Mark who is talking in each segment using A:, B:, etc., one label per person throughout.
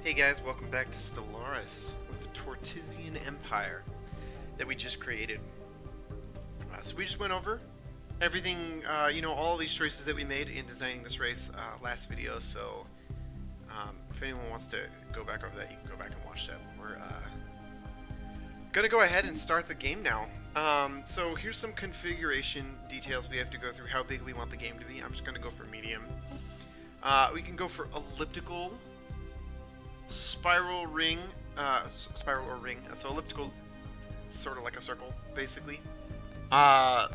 A: Hey guys, welcome back to Stellaris with the Tortoisian Empire that we just created. So we just went over everything, all these choices that we made in designing this race last video, so if anyone wants to go back over that, you can go back and watch that. We're gonna go ahead and start the game now. So here's some configuration details we have to go through, how big we want the game to be. I'm just gonna go for medium. We can go for elliptical, spiral or ring. So elliptical's sort of like a circle, basically. And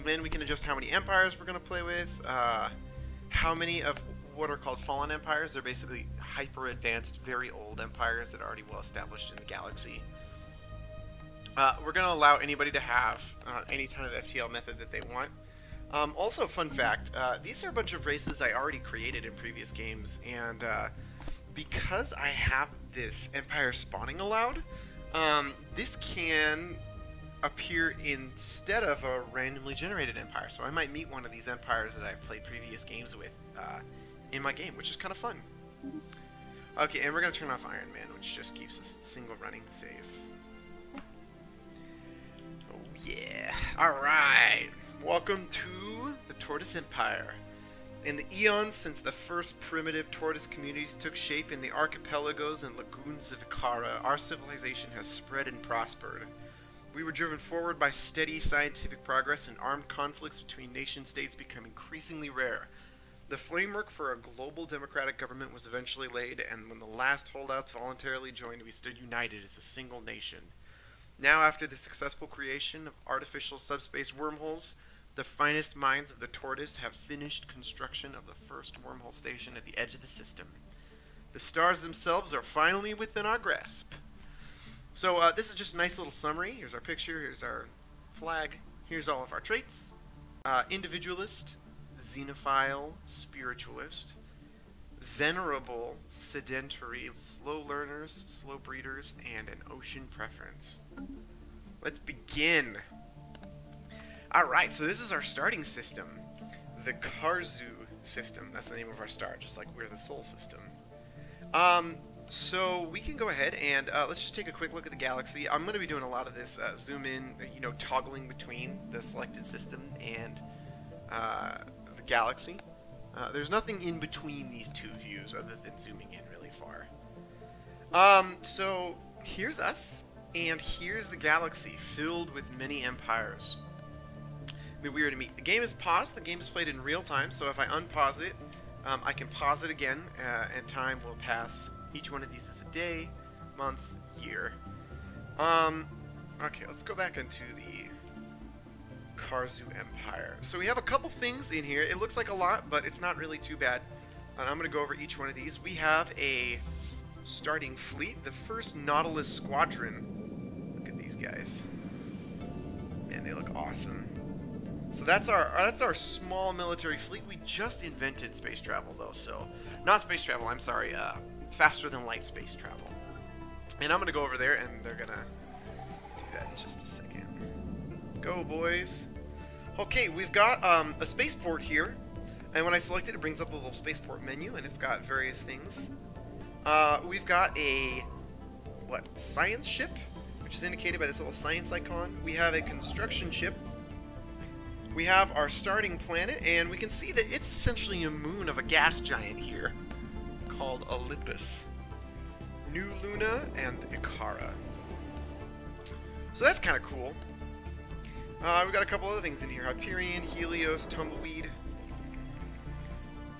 A: then we can adjust how many empires we're going to play with, how many of what are called fallen empires. They're basically hyper-advanced, very old empires that are already well established in the galaxy. We're going to allow anybody to have any kind of FTL method that they want. Also, fun fact, these are a bunch of races I already created in previous games, and because I have this empire spawning allowed, this can appear instead of a randomly generated empire. So I might meet one of these empires that I've played previous games with in my game, which is kind of fun. Okay, and we're going to turn off Iron Man, which just keeps us single running safe. Oh yeah. Alright. Welcome to the Tortoise Empire. In the eons since the first primitive tortoise communities took shape in the archipelagos and lagoons of Ikara, our civilization has spread and prospered. We were driven forward by steady scientific progress, and armed conflicts between nation-states become increasingly rare. The framework for a global democratic government was eventually laid, and when the last holdouts voluntarily joined, we stood united as a single nation. Now, after the successful creation of artificial subspace wormholes, the finest minds of the Tortoise have finished construction of the first wormhole station at the edge of the system. The stars themselves are finally within our grasp. So this is just a nice little summary. Here's our picture, here's our flag, here's all of our traits. Individualist, xenophile, spiritualist, venerable, sedentary, slow learners, slow breeders, and an ocean preference. Let's begin. Alright, so this is our starting system. The Karzu system. That's the name of our star, just like we're the Sol system. So we can go ahead and let's just take a quick look at the galaxy. I'm going to be doing a lot of this zoom in, toggling between the selected system and the galaxy. There's nothing in between these two views other than zooming in really far. So here's us, and here's the galaxy filled with many empires that we are to meet. The game is paused. The game is played in real time, so if I unpause it, I can pause it again, and time will pass. Each one of these is a day, month, year. Okay, let's go back into the Karzu Empire. So we have a couple things in here. It looks like a lot, but it's not really too bad. And I'm going to go over each one of these. We have a starting fleet, the first Nautilus Squadron. Look at these guys. Man, they look awesome. So that's our small military fleet. We just invented space travel, though, so not space travel. I'm sorry, faster than light space travel. And I'm gonna go over there, and they're gonna do that in just a second. Go, boys. Okay, we've got a spaceport here, and when I select it, it brings up the little spaceport menu, and it's got various things. We've got a science ship, which is indicated by this little science icon. We have a construction ship. We have our starting planet, and we can see that it's essentially a moon of a gas giant here called Olympus. New Luna and Ikara. So that's kind of cool. We've got a couple other things in here. Hyperion, Helios, Tumbleweed,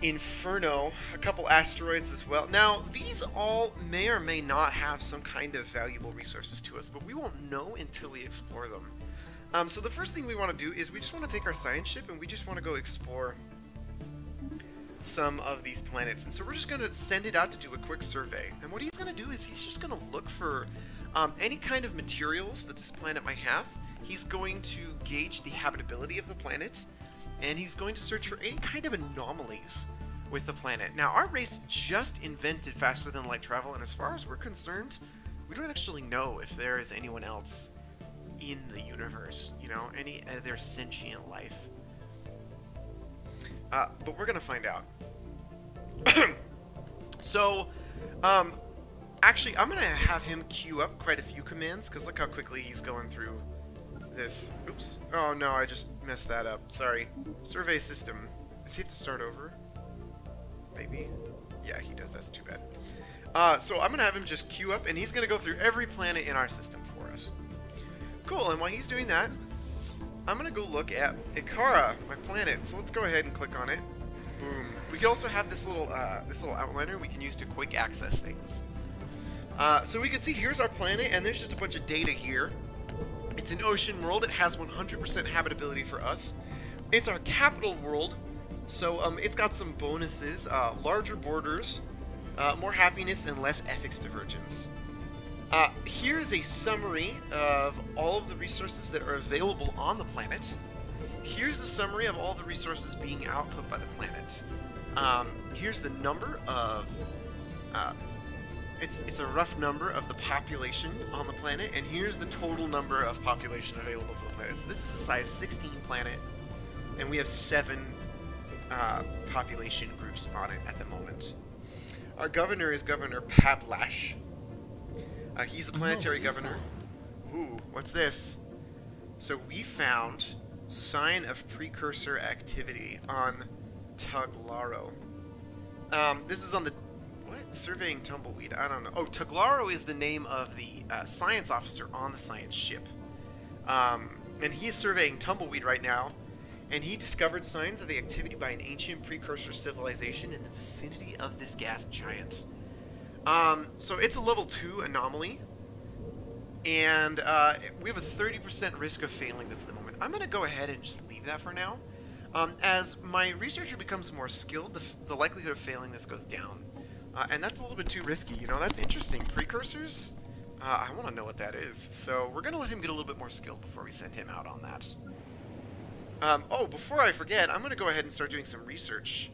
A: Inferno, a couple asteroids as well. Now, these all may or may not have some kind of valuable resources to us, but we won't know until we explore them. So the first thing we want to do is we just want to take our science ship and we just want to go explore some of these planets. And so we're just going to send it out to do a quick survey. And what he's going to do is he's just going to look for any kind of materials that this planet might have. He's going to gauge the habitability of the planet, and he's going to search for any kind of anomalies with the planet. Now, our race just invented faster than light travel, and as far as we're concerned, we don't actually know if there is anyone else in the universe, any other sentient life. But we're gonna find out. So Actually, I'm gonna have him queue up quite a few commands, because look how quickly he's going through this. Oops. Oh no, I just messed that up. Sorry. Survey system. Does he have to start over? Maybe? Yeah, he does. That's too bad. So I'm gonna have him just queue up, and he's gonna go through every planet in our system for us. Cool, and while he's doing that, I'm gonna go look at Ikara, my planet. So let's go ahead and click on it. Boom. We can also have this little outliner we can use to quick access things. So we can see here's our planet, and there's just a bunch of data here. It's an ocean world. It has 100% habitability for us. It's our capital world, so it's got some bonuses: larger borders, more happiness, and less ethics divergence. Here's a summary of all of the resources that are available on the planet. Here's a summary of all the resources being output by the planet. Here's the number of... It's a rough number of the population on the planet, and here's the total number of population available to the planet. So this is a size 16 planet, and we have 7 population groups on it at the moment. Our governor is Governor Pablash. He's the planetary governor. Ooh, what's this? So we found sign of precursor activity on Tuglaro. This is on the... What? Surveying Tumbleweed. I don't know. Oh, Tuglaro is the name of the science officer on the science ship. And he is surveying Tumbleweed right now. And he discovered signs of the activity by an ancient precursor civilization in the vicinity of this gas giant. So it's a level 2 anomaly. And we have a 30% risk of failing this at the moment. I'm going to go ahead and just leave that for now. As my researcher becomes more skilled, the likelihood of failing this goes down. And that's a little bit too risky, you know, that's interesting. Precursors? I want to know what that is. So we're going to let him get a little bit more skilled before we send him out on that. Oh, before I forget, I'm going to go ahead and start doing some research.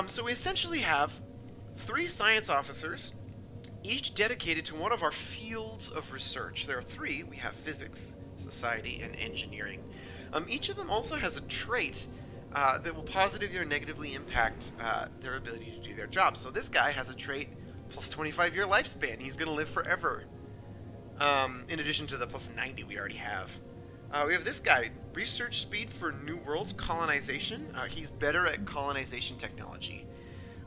A: So we essentially have 3 science officers, each dedicated to one of our fields of research. There are 3. We have physics, society, and engineering. Each of them also has a trait that will positively or negatively impact their ability to do their job. So this guy has a trait plus 25-year lifespan. He's going to live forever. In addition to the plus 90 we already have. We have this guy, research speed for new worlds, colonization. He's better at colonization technology.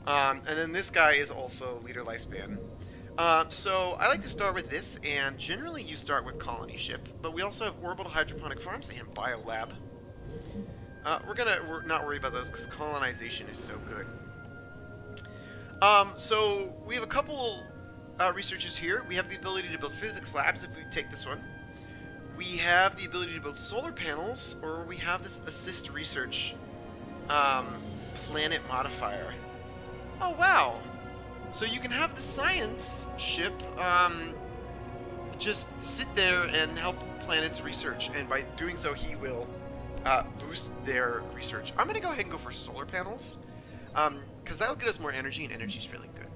A: And then this guy is also leader lifespan. So I like to start with this, and generally you start with colony ship, but we also have orbital hydroponic farms and biolab. We're not worried about those because colonization is so good. So we have a couple researchers here. We have the ability to build physics labs if we take this one. We have the ability to build solar panels, or we have this assist research planet modifier. Oh wow! So you can have the science ship just sit there and help planets research, and by doing so he will boost their research. I'm going to go ahead and go for solar panels, because that'll get us more energy, and energy is really good.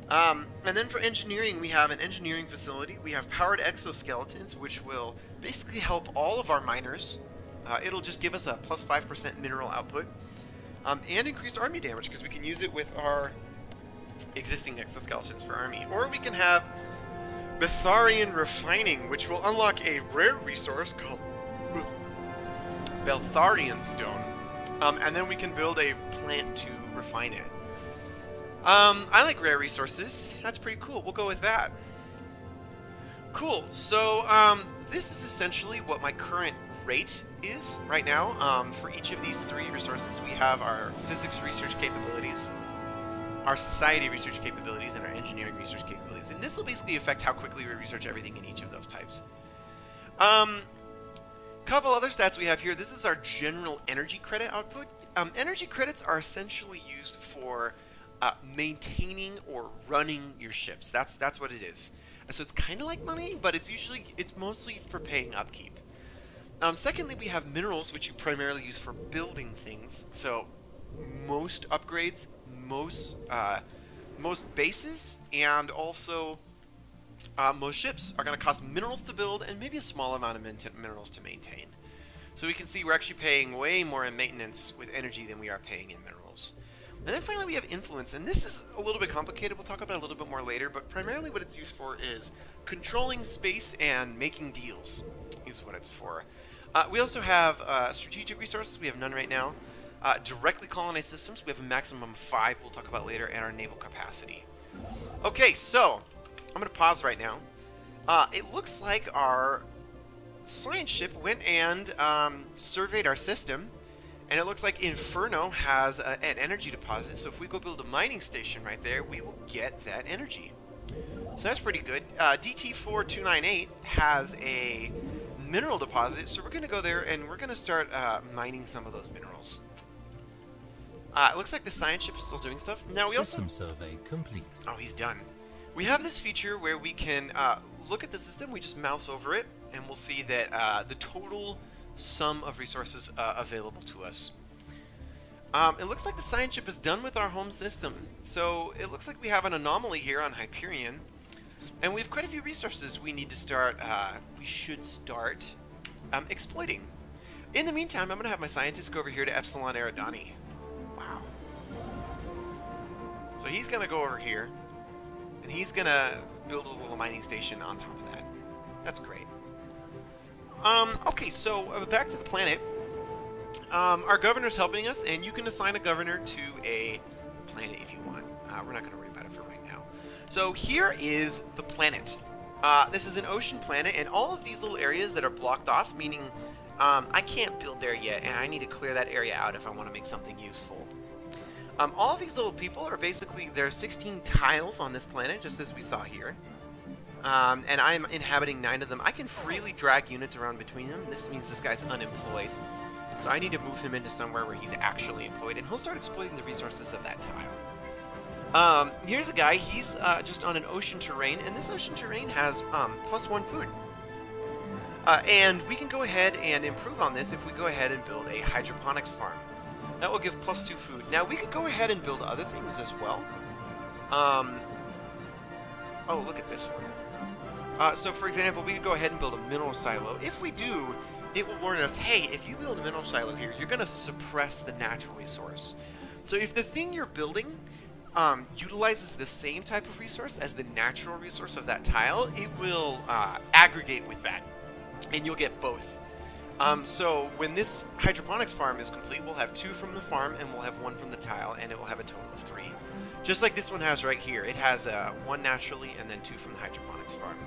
A: And then for engineering, we have an engineering facility. We have powered exoskeletons, which will basically help all of our miners. It'll just give us a plus 5% mineral output, and increase army damage, because we can use it with our existing exoskeletons for army. Or we can have Betharian refining, which will unlock a rare resource called Beltharian stone, and then we can build a plant to refine it. I like rare resources. That's pretty cool. We'll go with that. Cool. So this is essentially what my current rate is right now. For each of these 3 resources, we have our physics research capabilities, our society research capabilities, and our engineering research capabilities. And this will basically affect how quickly we research everything in each of those types. Couple other stats we have here. This is our general energy credit output. Energy credits are essentially used for maintaining or running your ships. That's what it is. And so it's kind of like money, but it's mostly for paying upkeep. Secondly, we have minerals, which you primarily use for building things. So most upgrades, most bases, and also most ships are going to cost minerals to build and maybe a small amount of minerals to maintain. So we can see we're actually paying way more in maintenance with energy than we are paying in minerals. And then finally we have influence, and this is a little bit complicated. We'll talk about it a little bit more later, but primarily what it's used for is controlling space and making deals is what it's for. We also have strategic resources. We have none right now. Directly colonized systems. We have a maximum of 5 we'll talk about later, and our naval capacity. Okay, so I'm going to pause right now. It looks like our science ship went and surveyed our system. And it looks like Inferno has an energy deposit, so if we go build a mining station right there, we will get that energy. So that's pretty good. DT4298 has a mineral deposit, so we're going to go there and we're going to start mining some of those minerals. It looks like the science ship is still doing stuff. Now we
B: System survey complete.
A: Oh, he's done. We have this feature where we can look at the system, we just mouse over it, and we'll see that the total sum of resources available to us. It looks like the science ship is done with our home system. So it looks like we have an anomaly here on Hyperion. And we have quite a few resources we need to start, we should start exploiting. In the meantime, I'm going to have my scientists go over here to Epsilon Eridani. Wow. So he's going to go over here, and he's going to build a little mining station on top of that. That's great. Okay, so back to the planet. Our governor's helping us, and you can assign a governor to a planet if you want. We're not going to worry about it for right now. So here is the planet. This is an ocean planet, and all of these little areas that are blocked off, meaning I can't build there yet, and I need to clear that area out if I want to make something useful. All of these little people are basically, there are 16 tiles on this planet, just as we saw here. And I'm inhabiting 9 of them. I can freely drag units around between them. This means this guy's unemployed. So I need to move him into somewhere where he's actually employed, and he'll start exploiting the resources of that tile. Here's a guy. He's just on an ocean terrain, and this ocean terrain has +1 food. And we can go ahead and improve on this if we go ahead and build a hydroponics farm. That will give +2 food. Now, we could go ahead and build other things as well. Oh, look at this one. So, for example, we could go ahead and build a mineral silo. If we do, it will warn us, hey, if you build a mineral silo here, you're going to suppress the natural resource. So if the thing you're building utilizes the same type of resource as the natural resource of that tile, it will aggregate with that, and you'll get both. So when this hydroponics farm is complete, we'll have 2 from the farm, and we'll have 1 from the tile, and it will have a total of 3. Just like this one has right here. It has 1 naturally, and then 2 from the hydroponics farm.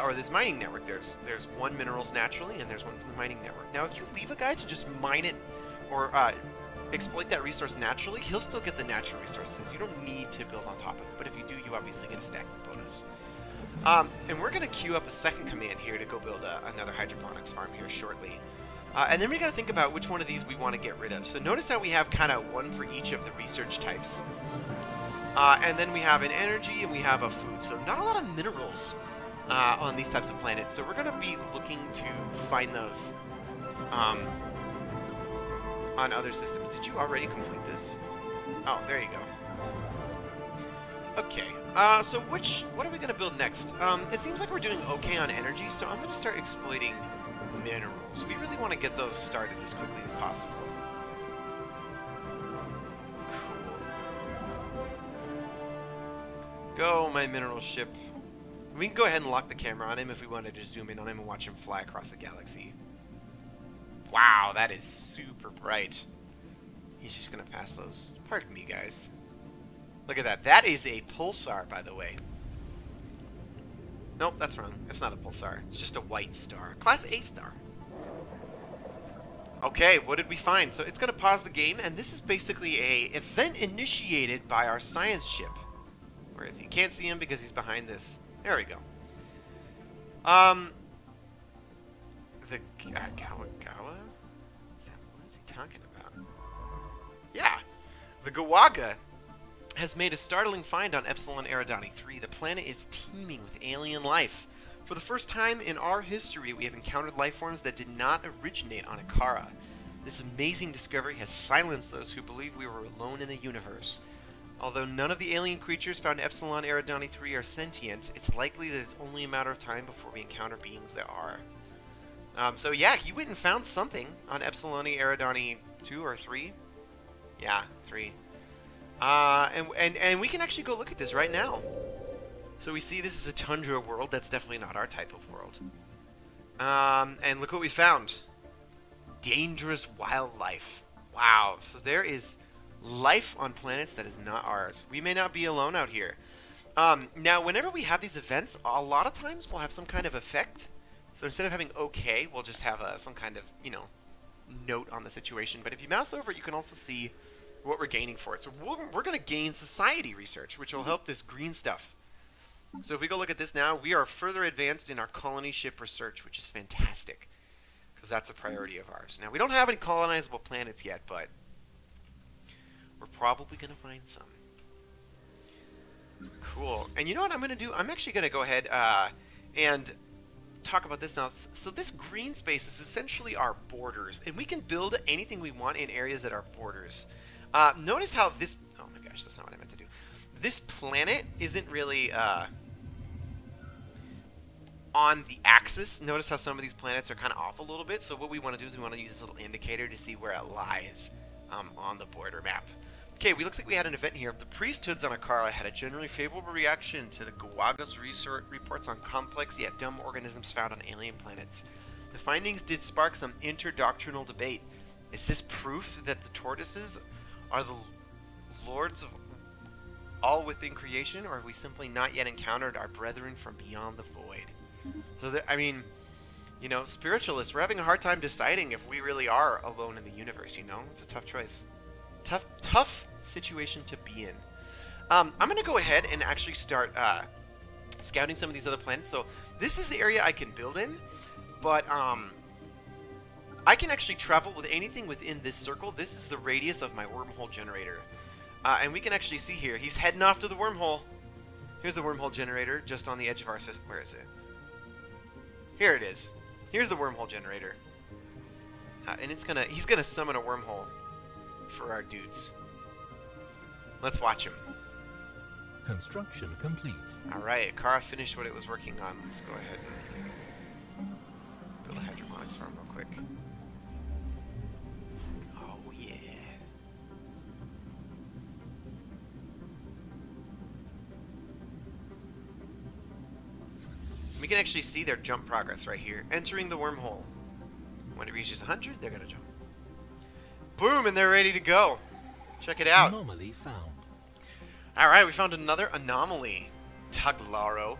A: Or this mining network, there's 1 minerals naturally, and there's 1 from the mining network. Now, if you leave a guy to just mine it, or exploit that resource naturally, he'll still get the natural resources. You don't need to build on top of it, but if you do, you obviously get a stacking bonus. And we're going to queue up a second command here to go build another hydroponics farm here shortly. And then we got to think about which one of these we want to get rid of. So notice how we have kind of 1 for each of the research types. And then we have an energy, and we have a food. So not a lot of minerals on these types of planets. So we're going to be looking to find those on other systems. Did you already complete this? Oh, there you go. Okay. So what are we going to build next? It seems like we're doing okay on energy, so I'm going to start exploiting minerals. We really want to get those started as quickly as possible. Cool. Go, my mineral ship. We can go ahead and lock the camera on him if we wanted to zoom in on him and watch him fly across the galaxy. Wow, that is super bright. He's just going to pass those. Pardon me, guys. Look at that. That is a pulsar, by the way. Nope, that's wrong. It's not a pulsar. It's just a white star. Class A star. Okay, what did we find? So it's going to pause the game, and this is basically a event initiated by our science ship. Where is he? You can't see him because he's behind this. There we go. The Gawa? What is he talking about? Yeah. The Gawaga has made a startling find on Epsilon Eridani 3. The planet is teeming with alien life. For the first time in our history, we have encountered life forms that did not originate on Ikara. This amazing discovery has silenced those who believed we were alone in the universe. Although none of the alien creatures found in Epsilon Eridani 3 are sentient, it's likely that it's only a matter of time before we encounter beings that are. So yeah, he went and found something on Epsilon Eridani 2 or 3. Yeah, 3. And we can actually go look at this right now. So we see this is a tundra world. That's definitely not our type of world. And look what we found. Dangerous wildlife. Wow. So there is life on planets that is not ours. We may not be alone out here. Now, whenever we have these events, a lot of times we'll have some kind of effect. So instead of having okay, we'll just have some kind of, you know, note on the situation. But if you mouse over it, you can also see what we're gaining for it. So we're going to gain society research, which will help this green stuff. So if we go look at this now, we are further advanced in our colony ship research, which is fantastic, because that's a priority of ours. Now, we don't have any colonizable planets yet, but we're probably going to find some. Cool. And you know what I'm going to do? I'm actually going to go ahead and talk about this now. So this green space is essentially our borders, and we can build anything we want in areas that are borders. Notice how this... Oh my gosh, that's not what I meant to do. This planet isn't really on the axis. Notice how some of these planets are kind of off a little bit. So what we want to do is we want to use this little indicator to see where it lies on the border map. Okay, looks like we had an event here. The priesthoods on Akara had a generally favorable reaction to the Gawaga's reports on complex yet dumb organisms found on alien planets. The findings did spark some interdoctrinal debate. Is this proof that the Tortoises are the lords of all within creation, or have we simply not yet encountered our brethren from beyond the void? So, I mean, you know, spiritualists, we're having a hard time deciding if we really are alone in the universe, you know? It's a tough choice. Tough situation to be in. I'm going to go ahead and actually start scouting some of these other planets. So this is the area I can build in, but I can actually travel with anything within this circle. This is the radius of my wormhole generator. And we can actually see here, he's heading off to the wormhole. Here's the wormhole generator just on the edge of our system. Where is it? Here it is. Here's the wormhole generator. And he's gonna summon a wormhole for our dudes. Let's watch him.
B: Construction complete.
A: Alright, Kara finished what it was working on. Let's go ahead and build a hydroponics farm real quick. Oh yeah. We can actually see their jump progress right here. Entering the wormhole. When it reaches 100, they're gonna jump. Boom, and they're ready to go. Check it out.
B: Anomaly found.
A: Alright, we found another anomaly. Taglaro.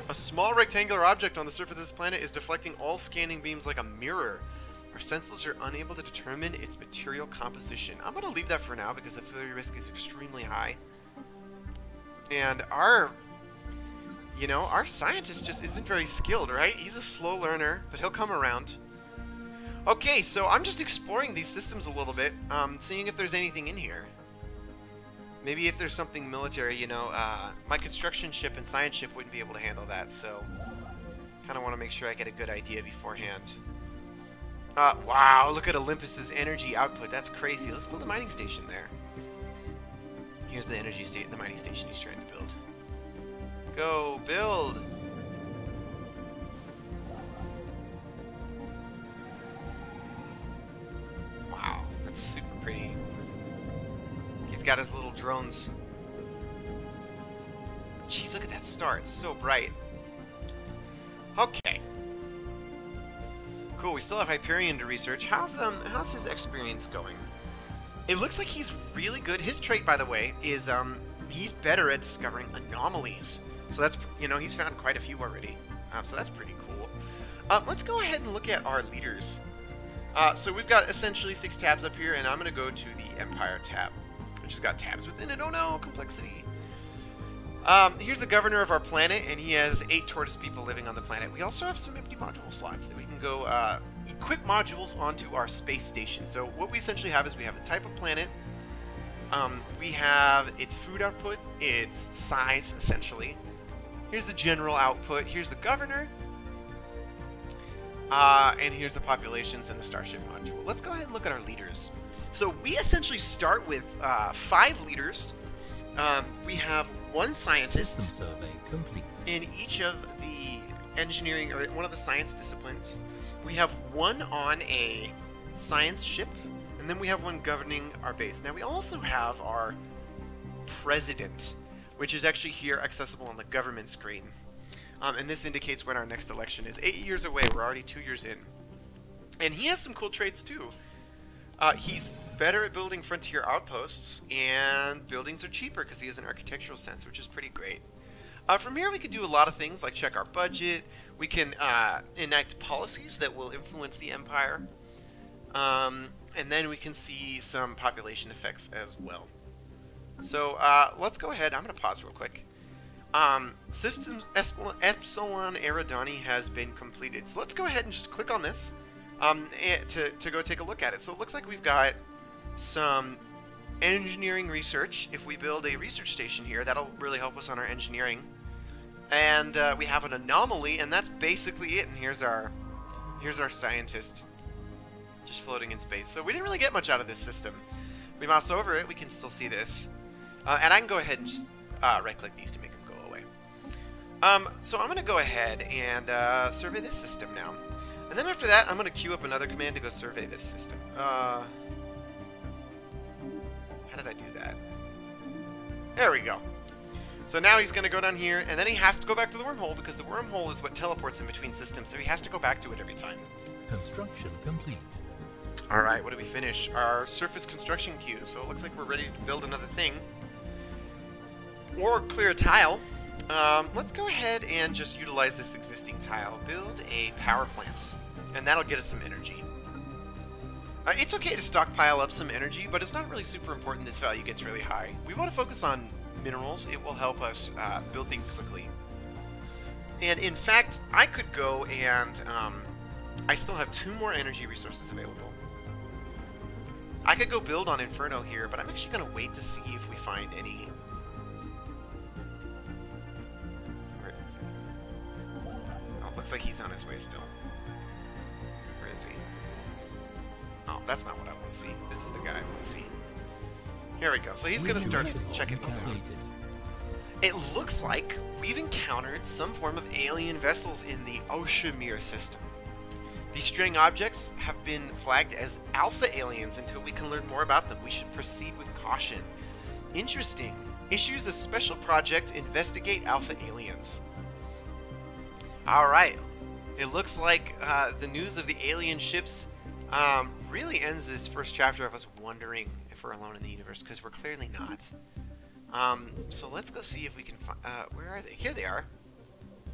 A: A small rectangular object on the surface of this planet is deflecting all scanning beams like a mirror. Our sensors are unable to determine its material composition. I'm going to leave that for now because the failure risk is extremely high. And our scientist just isn't very skilled, right? He's a slow learner, but he'll come around. Okay, so I'm just exploring these systems a little bit, seeing if there's anything in here. Maybe if there's something military, you know, my construction ship and science ship wouldn't be able to handle that, so kind of want to make sure I get a good idea beforehand. Wow, look at Olympus's energy output. That's crazy. Let's build a mining station there. Here's the the mining station he's trying to build. Go build! Wow, that's super pretty. He's got his little drones. Jeez, look at that star. It's so bright. Okay. Cool, we still have Hyperion to research. How's his experience going? It looks like he's really good. His trait, by the way, is he's better at discovering anomalies. So that's, you know, he's found quite a few already. So that's pretty cool. Let's go ahead and look at our leaders. So we've got essentially 6 tabs up here, and I'm going to go to the Empire tab, which has got tabs within it. Oh no, complexity. Here's the governor of our planet, and he has 8 tortoise people living on the planet. We also have some empty module slots that we can go equip modules onto our space station. So what we essentially have is we have the type of planet, we have its food output, its size, essentially. Here's the general output, here's the governor, and here's the populations and the starship module. Let's go ahead and look at our leaders. So we essentially start with 5 leaders. We have 1 scientist
B: System survey complete.
A: in each of the engineering or one of the science disciplines. We have 1 on a science ship, And then we have one governing our base. Now we also have our president, which is actually here accessible on the government screen. And this indicates when our next election is. 8 years away. We're already 2 years in. And he has some cool traits too. He's better at building frontier outposts, and buildings are cheaper because he has an architectural sense, which is pretty great. From here we could do a lot of things like check our budget. We can enact policies that will influence the empire. And then we can see some population effects as well. So let's go ahead. I'm going to pause real quick. Systems Epsilon Eridani has been completed. So let's go ahead and just click on this to go take a look at it. So it looks like we've got some engineering research. If we build a research station here, that'll really help us on our engineering. And we have an anomaly, and that's basically it. And here's our scientist just floating in space. So we didn't really get much out of this system. If we mouse over it, we can still see this. And I can go ahead and just right-click these to make them go away. So I'm going to go ahead and survey this system now. And then after that, I'm going to queue up another command to go survey this system. How did I do that? There we go. So now he's going to go down here, and then he has to go back to the wormhole, because the wormhole is what teleports in between systems, so he has to go back to it every time.
B: Construction complete.
A: Alright, what did we finish? Our surface construction queue. So it looks like we're ready to build another thing. Or clear a tile. Let's go ahead and just utilize this existing tile. Build a power plant. And that'll get us some energy. It's okay to stockpile up some energy, but it's not really super important this value gets really high. We want to focus on minerals. It will help us build things quickly. And in fact, I could go and I still have 2 more energy resources available. I could go build on Inferno here, but I'm actually going to wait to see if we find any. Where is he? Oh, looks like he's on his way still. Where is he? Oh, that's not what I want to see. This is the guy I want to see. Here we go. So he's going to start checking this out. It looks like we've encountered some form of alien vessels in the Oshimir system. These strange objects have been flagged as alpha aliens until we can learn more about them. We should proceed with caution. Interesting. Issues a special project, investigate alpha aliens. Alright. It looks like the news of the alien ships really ends this first chapter of us wondering if we're alone in the universe, because we're clearly not. So let's go see if we can find... where are they? Here they are.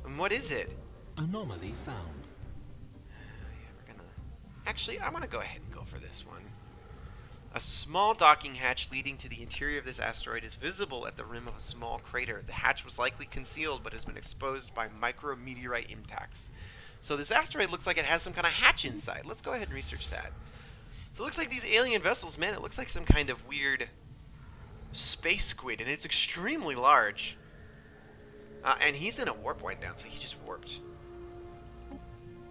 A: And what is it?
B: Anomaly found.
A: Actually, I want to go ahead and go for this one. A small docking hatch leading to the interior of this asteroid is visible at the rim of a small crater. The hatch was likely concealed, but has been exposed by micrometeorite impacts. So this asteroid looks like it has some kind of hatch inside. Let's go ahead and research that. So it looks like these alien vessels, man, it looks like some kind of weird space squid, and it's extremely large. And he's in a warp wind down, so he just warped.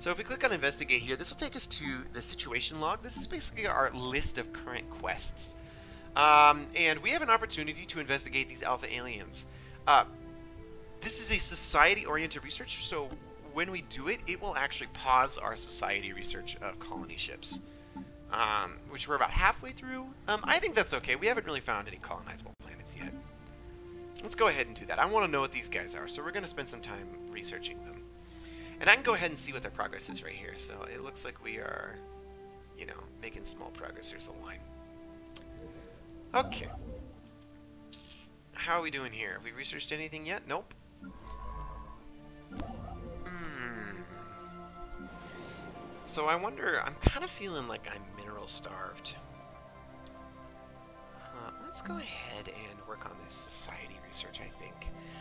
A: So if we click on investigate here, this will take us to the situation log. This is basically our list of current quests. And we have an opportunity to investigate these alpha aliens. This is a society-oriented research, so when we do it, it will actually pause our society research of colony ships, which we're about halfway through. I think that's okay. We haven't really found any colonizable planets yet. Let's go ahead and do that. I want to know what these guys are, so we're going to spend some time researching them. And I can go ahead and see what their progress is right here. So it looks like we are, you know, making small progress. Here's the line. Okay. How are we doing here? Have we researched anything yet? Nope. So I wonder, I'm kind of feeling like I'm mineral starved. Let's go ahead and work on this society research, I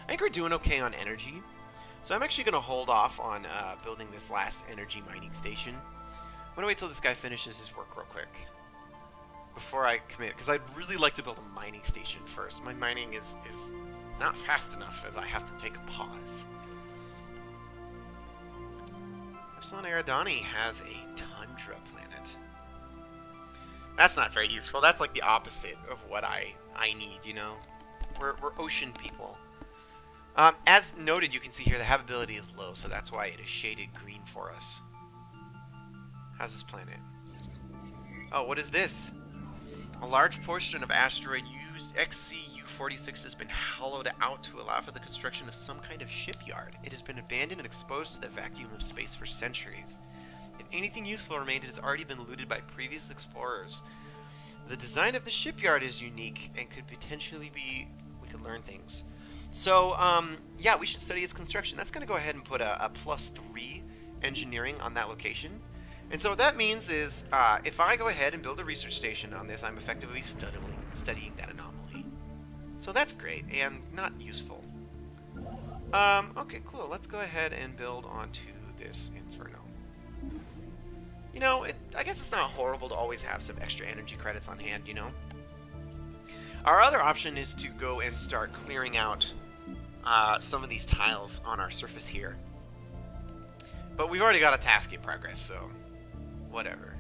A: think we're doing okay on energy. So I'm actually going to hold off on building this last energy mining station. I'm going to wait till this guy finishes his work real quick before I commit, because I'd really like to build a mining station first. My mining is not fast enough, as I have to take a pause. Epsilon Eridani has a tundra planet. That's not very useful. That's like the opposite of what I need, you know? We're ocean people. As noted, you can see here the habitability is low, so that's why it is shaded green for us. How's this planet? Oh, what is this? A large portion of asteroid XCU-46 has been hollowed out to allow for the construction of some kind of shipyard. It has been abandoned and exposed to the vacuum of space for centuries. If anything useful remained, it has already been looted by previous explorers. The design of the shipyard is unique and could potentially be... we could learn things. So, yeah, we should study its construction. That's going to go ahead and put a +3 engineering on that location. And so what that means is, if I go ahead and build a research station on this, I'm effectively studying that anomaly. So that's great, and not useful. Okay, cool. Let's go ahead and build onto this Inferno. You know, I guess it's not horrible to always have some extra energy credits on hand, you know? Our other option is to go and start clearing out some of these tiles on our surface here. But we've already got a task in progress, so whatever.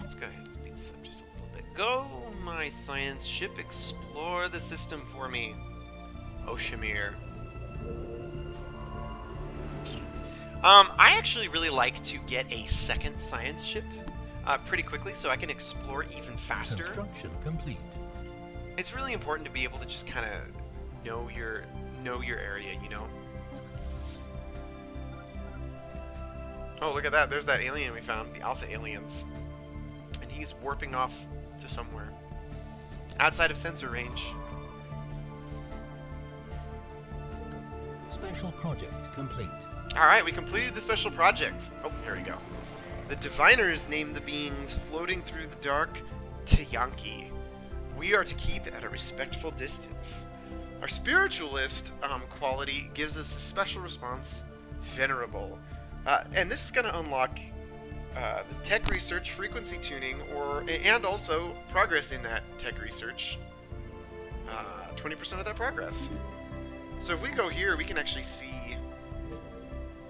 A: Let's go ahead and speed this up just a little bit. Go, my science ship, explore the system for me. Oshamir. I actually really like to get a second science ship pretty quickly so I can explore even faster.
B: Construction complete.
A: It's really important to be able to just kind of know your area, you know? Oh, look at that. There's that alien we found, the Alpha Aliens. And he's warping off to somewhere. Outside of sensor range.
B: Special project complete.
A: Alright, we completed the special project. Oh, here we go. The diviners named the beings floating through the dark Tayanki. We are to keep at a respectful distance. Our spiritualist quality gives us a special response, Venerable. And this is going to unlock the tech research, frequency tuning, and also progress in that tech research. 20% of that progress. So if we go here, we can actually see...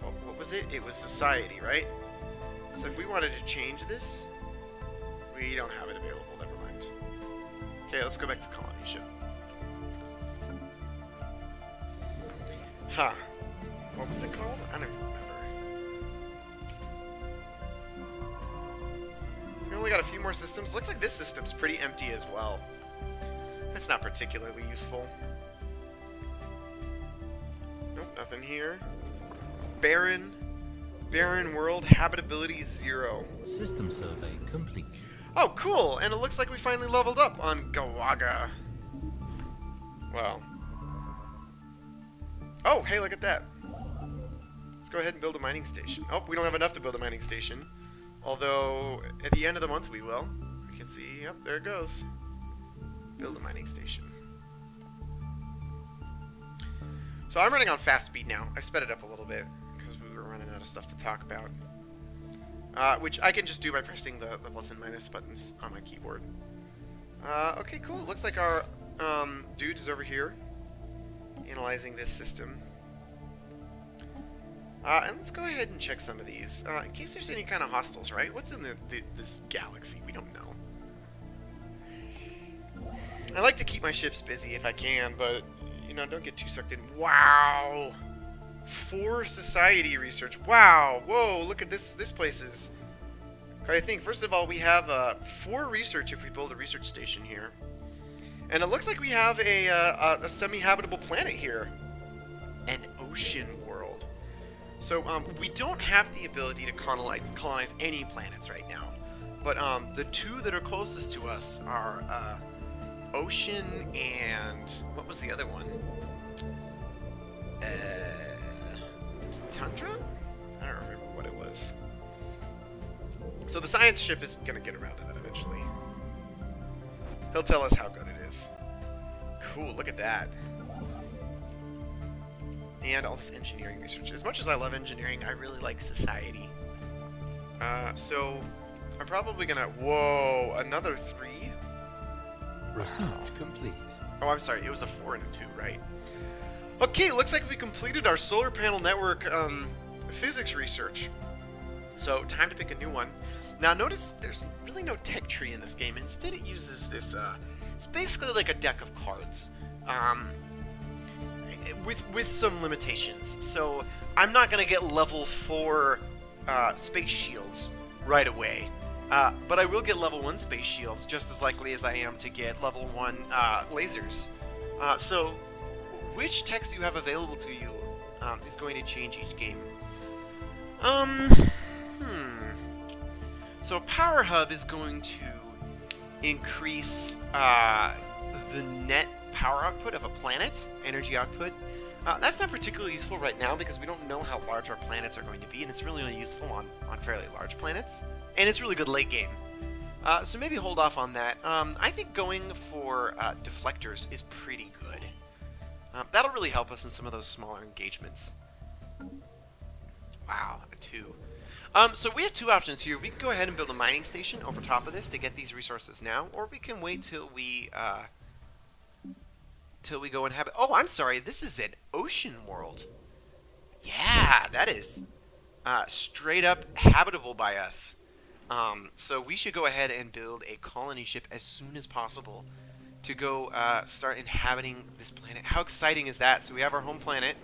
A: what was it? It was society, right? So if we wanted to change this, we don't have it available. Never mind. Okay, let's go back to colony ship. Huh. What was it called? I don't even remember. We only got a few more systems. Looks like this system's pretty empty as well. That's not particularly useful. Nope, nothing here. Barren world, habitability 0.
B: System survey complete.
A: Oh, cool! And it looks like we finally leveled up on Gawaga. Wow. Oh, hey, look at that. Let's go ahead and build a mining station. Oh, we don't have enough to build a mining station. Although, at the end of the month we will. We can see, yep, there it goes. Build a mining station. So I'm running on fast speed now. I sped it up a little bit, because we were running out of stuff to talk about. Which I can just do by pressing the plus and minus buttons on my keyboard. Okay, cool. Looks like our dude is over here, analyzing this system. And let's go ahead and check some of these, in case there's any kind of hostiles, right? What's in this galaxy? We don't know. I like to keep my ships busy if I can, but, you know, don't get too sucked in. Wow! 4 society research. Wow! Whoa, look at this place's. I think, first of all, we have 4 research if we build a research station here. And it looks like we have a semi-habitable planet here. An ocean world. So, we don't have the ability to colonize any planets right now. But, the 2 that are closest to us are, Ocean and... what was the other one? Tundra? I don't remember what it was. So the science ship is going to get around to that eventually. He'll tell us how good it is. Cool, look at that. And all this engineering research. As much as I love engineering, I really like society. So I'm probably going to... Whoa, another 3?
B: Research complete.
A: Oh, I'm sorry, it was a 4 and a 2, right? Okay, looks like we completed our solar panel network physics research. So, time to pick a new one. Now, notice there's really no tech tree in this game. Instead, it uses this, it's basically like a deck of cards. With some limitations. So, I'm not going to get level 4 space shields right away. But I will get level 1 space shields just as likely as I am to get level 1 lasers. So which techs you have available to you is going to change each game. So Power Hub is going to increase the net power output of a planet, energy output. That's not particularly useful right now because we don't know how large our planets are going to be, and it's really only useful on fairly large planets. And it's really good late game. So maybe hold off on that. I think going for deflectors is pretty good. That'll really help us in some of those smaller engagements. Wow, a 2. So we have 2 options here. We can go ahead and build a mining station over top of this to get these resources now, or we can wait till we go and have it. Oh, I'm sorry. This is an ocean world. Yeah, that is straight up habitable by us. So we should go ahead and build a colony ship as soon as possible to go start inhabiting this planet. How exciting is that? So we have our home planet,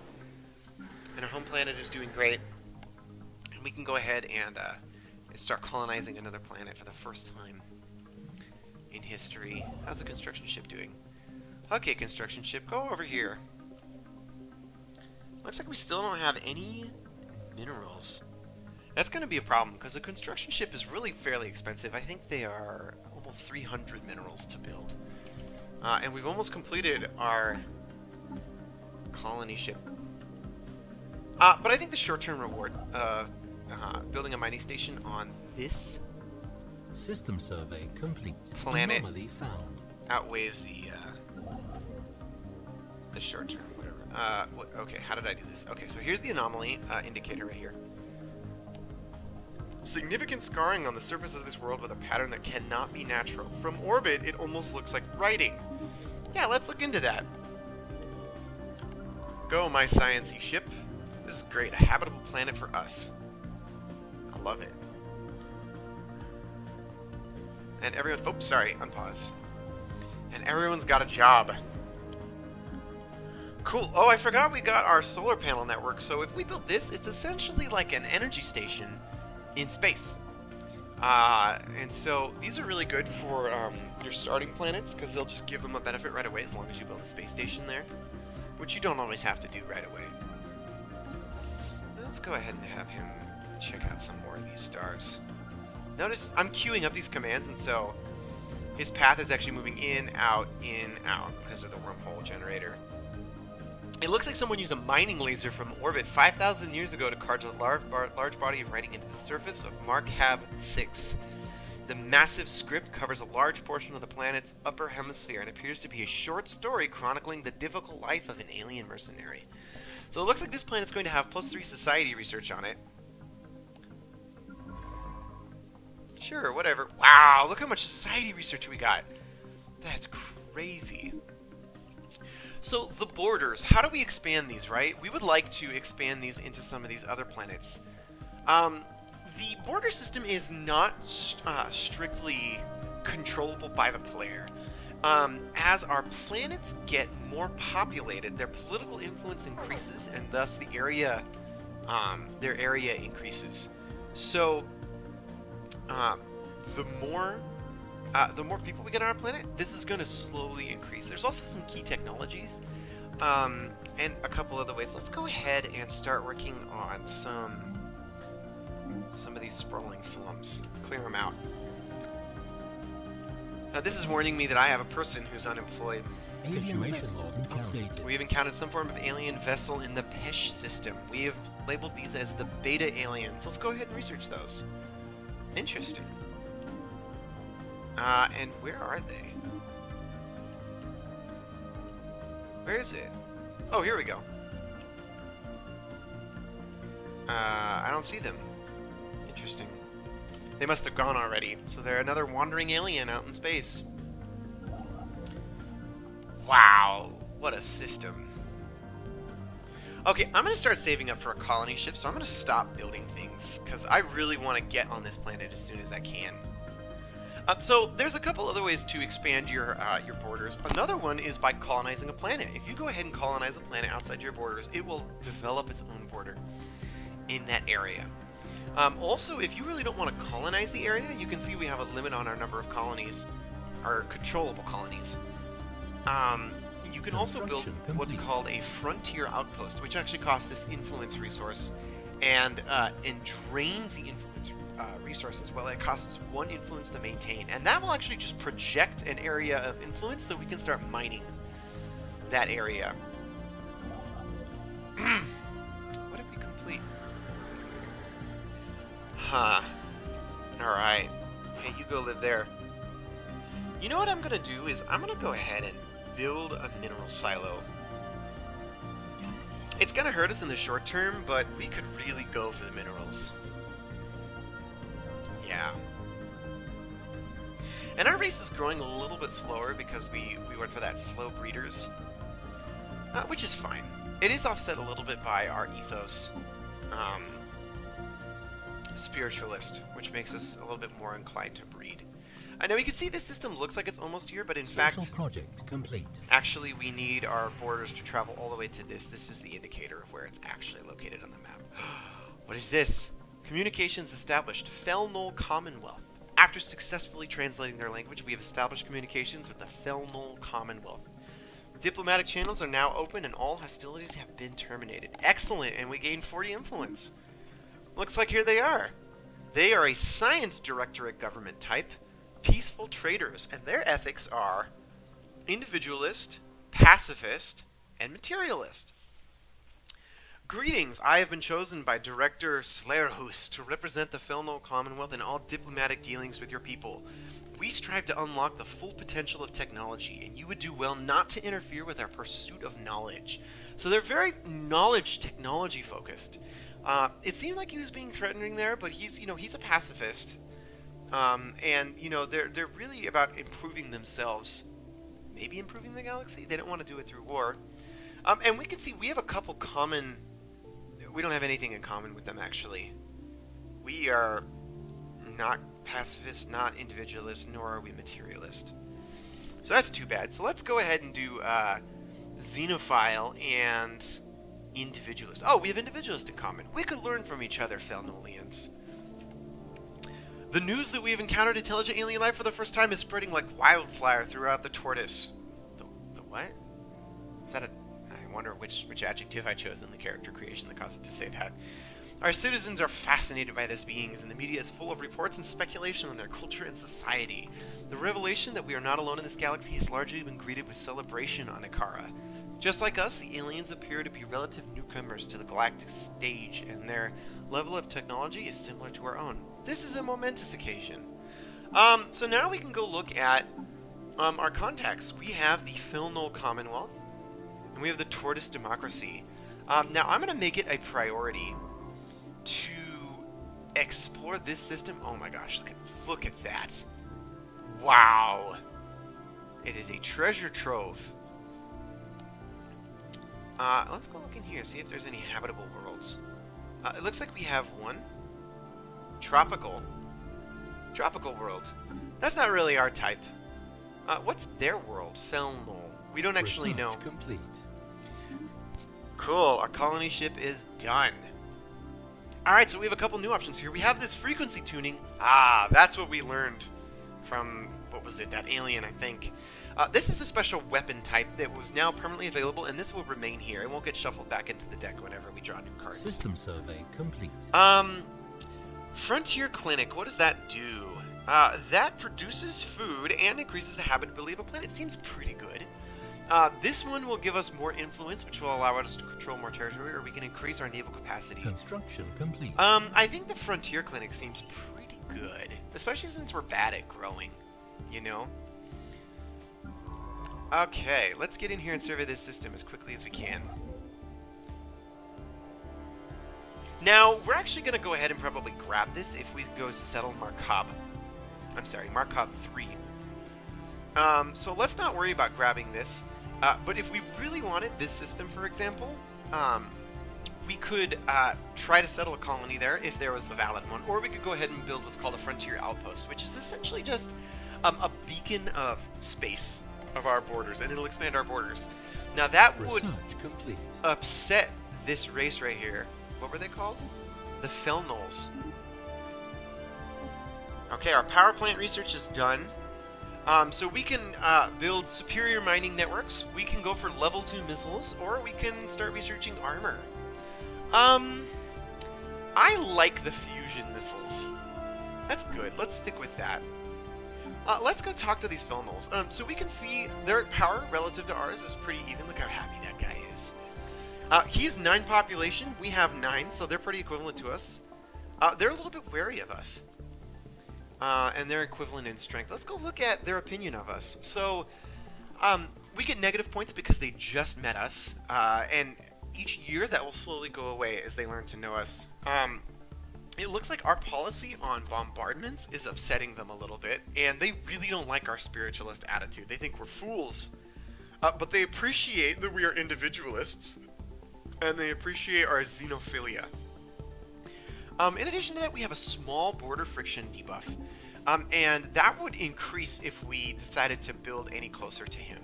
A: and our home planet is doing great. And we can go ahead and start colonizing another planet for the first time in history. How's the construction ship doing? Okay, construction ship, go over here. Looks like we still don't have any minerals. That's going to be a problem, because a construction ship is really fairly expensive. I think they are almost 300 minerals to build. And we've almost completed our colony ship. But I think the short-term reward of building a mining station on this
B: System survey complete.
A: planet
B: Anomaly found.
A: outweighs the short-term, whatever. Okay, how did I do this? Okay, so here's the anomaly indicator right here. Significant scarring on the surface of this world with a pattern that cannot be natural. From orbit, it almost looks like writing. Yeah, let's look into that. Go, my sciencey ship. This is great. A habitable planet for us. I love it. And everyone... Oh, sorry. Unpause. And everyone's got a job. Cool. Oh, I forgot we got our solar panel network. So if we build this, it's essentially like an energy station in space. And so these are really good for your starting planets, because they'll just give them a benefit right away as long as you build a space station there, which you don't always have to do right away. Let's go ahead and have him check out some more of these stars. Notice I'm queuing up these commands, and so his path is actually moving in, out, because of the wormhole generator. It looks like someone used a mining laser from orbit 5,000 years ago to carve a large body of writing into the surface of Markhab 6. The massive script covers a large portion of the planet's upper hemisphere and appears to be a short story chronicling the difficult life of an alien mercenary. So it looks like this planet's going to have +3 society research on it. Sure, whatever. Wow, look how much society research we got. That's crazy. So the borders, how do we expand these, right? We would like to expand these into some of these other planets. The border system is not strictly controllable by the player. As our planets get more populated, their political influence increases, and thus the area, their area increases. So the more people we get on our planet, this is going to slowly increase. There's also some key technologies and a couple other ways. Let's go ahead and start working on some of these sprawling slums. Clear them out. Now this is warning me that I have a person who's unemployed.
B: Situation log updated.
A: We have encountered some form of alien vessel in the Pesh system. We have labeled these as the Beta aliens. Let's go ahead and research those. Interesting. And where are they? Where is it? Oh, here we go. I don't see them. Interesting. They must have gone already. So they're another wandering alien out in space. Wow, what a system. Okay, I'm going to start saving up for a colony ship, so I'm going to stop building things, because I really want to get on this planet as soon as I can. So there's a couple other ways to expand your borders. Another one is by colonizing a planet. If you go ahead and colonize a planet outside your borders, it will develop its own border in that area. Also, if you really don't want to colonize the area, you can see we have a limit on our number of colonies, our controllable colonies. You can also build what's called a frontier outpost, which actually costs this influence resource, and drains the influence resource as well. It costs 1 influence to maintain, and that will actually just project an area of influence, so we can start mining that area. What did we complete? Huh. Alright. Hey, you go live there. You know what I'm gonna do is I'm gonna go ahead and build a mineral silo. It's gonna hurt us in the short term, but we could really go for the minerals. Yeah. And our race is growing a little bit slower because we went for that slow breeders. Which is fine. It is offset a little bit by our ethos. Spiritualist, which makes us a little bit more inclined to breed. I know you can see this system looks like it's almost here, but in fact,
B: project complete.
A: Actually, we need our borders to travel all the way to this. This is the indicator of where it's actually located on the map. What is this? Communications established. Fel Null Commonwealth. After successfully translating their language, we have established communications with the Fel Null Commonwealth. Diplomatic channels are now open and all hostilities have been terminated. Excellent, and we gained 40 influence. Looks like here they are. They are a science directorate government type, peaceful traders, and their ethics are individualist, pacifist, and materialist. Greetings, I have been chosen by Director Stellaris to represent the Fel Null Commonwealth in all diplomatic dealings with your people. We strive to unlock the full potential of technology, and you would do well not to interfere with our pursuit of knowledge. So they're very knowledge technology focused. It seemed like he was being threatening there, but he's a pacifist. And they're really about improving themselves, maybe improving the galaxy. They don't want to do it through war. And we can see we have a couple common. We don't have anything in common with them actually. We are not pacifist, not individualist, nor are we materialist. So that's too bad. So let's go ahead and do xenophile and individualist. Oh, we have individualist in common. We could learn from each other, Felnolians. The news that we have encountered intelligent alien life for the first time is spreading like wildfire throughout the Tortoise. The what? Is that a... I wonder which adjective I chose in the character creation that caused it to say that. Our citizens are fascinated by these beings, and the media is full of reports and speculation on their culture and society. The revelation that we are not alone in this galaxy has largely been greeted with celebration on Ikara. Just like us, the aliens appear to be relative newcomers to the galactic stage, and their level of technology is similar to our own. This is a momentous occasion. So now we can go look at our contacts. We have the Fel Null Commonwealth, and we have the Tortoise Democracy. Now I'm going to make it a priority to explore this system. Oh my gosh, look at that. Wow. It is a treasure trove. Let's go look in here, see if there's any habitable worlds. It looks like we have one. Tropical world. That's not really our type. What's their world? Fel Null. We don't actually know.
B: Complete.
A: Cool, our colony ship is done. Alright, so we have a couple new options here. We have this frequency tuning. Ah, that's what we learned from, what was it, that alien, I think. This is a special weapon type that was now permanently available, and this will remain here. It won't get shuffled back into the deck whenever we draw new cards.
B: System survey complete.
A: Frontier Clinic, what does that do? That produces food and increases the habitability of a planet. Seems pretty good. This one will give us more influence, which will allow us to control more territory, or we can increase our naval capacity.
B: Construction complete.
A: I think the Frontier Clinic seems pretty good, especially since we're bad at growing, you know? Okay, let's get in here and survey this system as quickly as we can. Now, we're actually going to go ahead and probably grab this if we go settle Markov. I'm sorry, Markov 3. So let's not worry about grabbing this. But if we really wanted this system, for example, we could try to settle a colony there if there was a valid one. Or we could go ahead and build what's called a frontier outpost, which is essentially just a beacon of space of our borders, and it'll expand our borders. Now that would upset this race right here. What were they called? The Fel Nulls. Okay, our power plant research is done. So we can build superior mining networks, we can go for level 2 missiles, or we can start researching armor. I like the fusion missiles. That's good, let's stick with that. Let's go talk to these Felnals. So we can see their power relative to ours is pretty even. Look how happy that guy is. He's 9 population, we have 9, so they're pretty equivalent to us. They're a little bit wary of us. And they're equivalent in strength. Let's go look at their opinion of us. So, we get negative points because they just met us, and each year that will slowly go away as they learn to know us. It looks like our policy on bombardments is upsetting them a little bit, and they really don't like our spiritualist attitude. They think we're fools, but they appreciate that we are individualists, and they appreciate our xenophilia. In addition to that, we have a small border friction debuff, and that would increase if we decided to build any closer to him.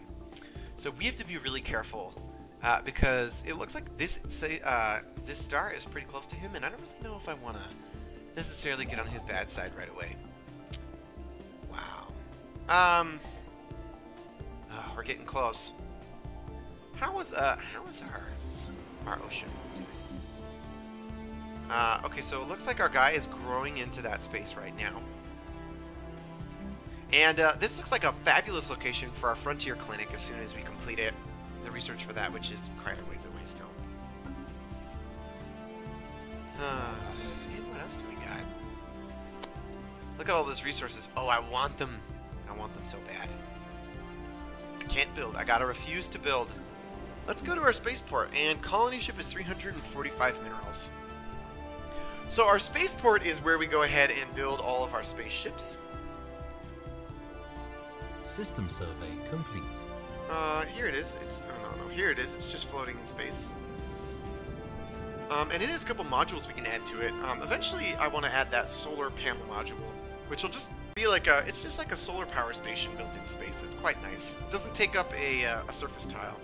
A: So we have to be really careful, because it looks like this star is pretty close to him, and I don't really know if I want to necessarily get on his bad side right away. Wow. We're getting close. How is our ocean doing? Okay, so it looks like our guy is growing into that space right now. And this looks like a fabulous location for our frontier clinic as soon as we complete it. The research for that, which is quite a ways away still. And what else do we got? Look at all those resources. Oh, I want them. I want them so bad. I can't build. I gotta refuse to build. Let's go to our spaceport, and colony ship is 345 minerals. So our spaceport is where we go ahead and build all of our spaceships.
B: System survey complete.
A: Here it is. No, here it is. It's just floating in space. And there's a couple modules we can add to it. Eventually, I want to add that solar panel module, which will just be like it's just like a solar power station built in space. It's quite nice. It doesn't take up a surface tile.